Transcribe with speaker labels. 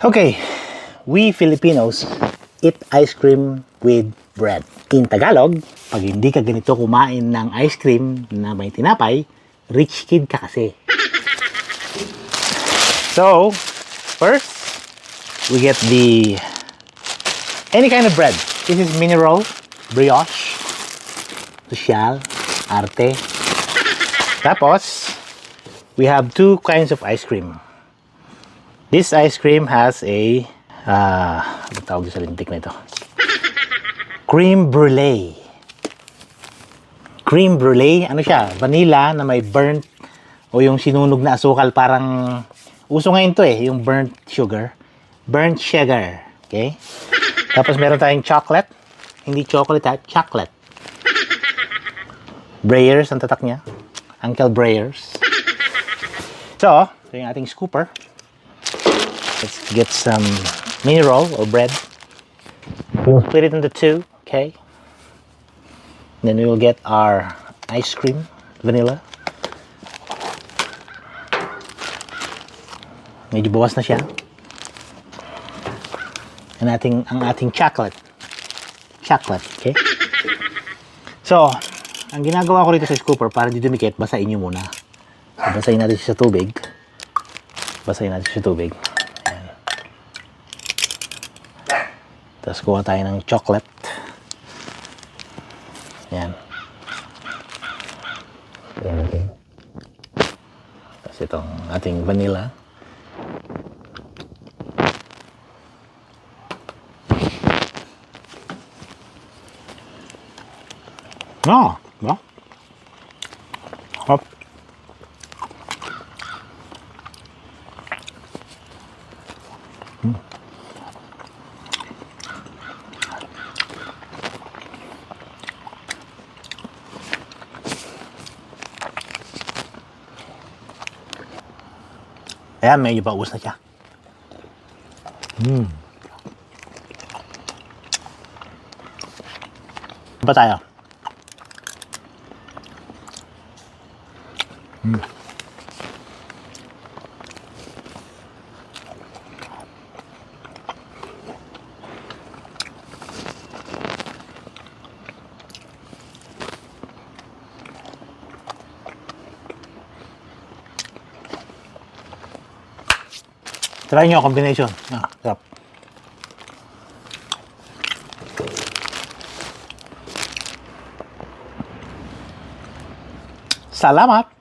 Speaker 1: Okay, we Filipinos eat ice cream with bread. In Tagalog, pag hindi ka ganito kumain ng ice cream na may tinapay, rich kid ka kasi. So, first, we get any kind of bread. This is mineral, brioche, social, arte. Tapos, we have two kinds of ice cream. This ice cream has ano tawag sa lintik na ito? Cream brulee. Cream brulee, ano siya? Vanilla na may burnt o yung sinunog na asukal, parang uso ngayon to yung burnt sugar. Burnt sugar. Okay? Tapos meron tayong chocolate. Hindi chocolate chocolate. Breyers ang tatak niya. Uncle Breyers. So, ito yung ating scooper. Let's get some mineral or bread. We'll split it into two, okay? Then we will get our ice cream, vanilla. Medyo bawas na siya. Ang ating chocolate. Chocolate, okay? So, ang ginagawa ko rito sa scooper para di dumikit, basahin nyo muna. So, basahin natin siya sa tubig. Basahin natin siya sa tubig. Tapos kuha tayo ng chocolate. Yan. Yan natin. Tapos itong ating vanilla. No, no. Hop. Ayan, medyo paubos na siya. Ano pa tayo? Try nyo combination. Sarap. Salamat!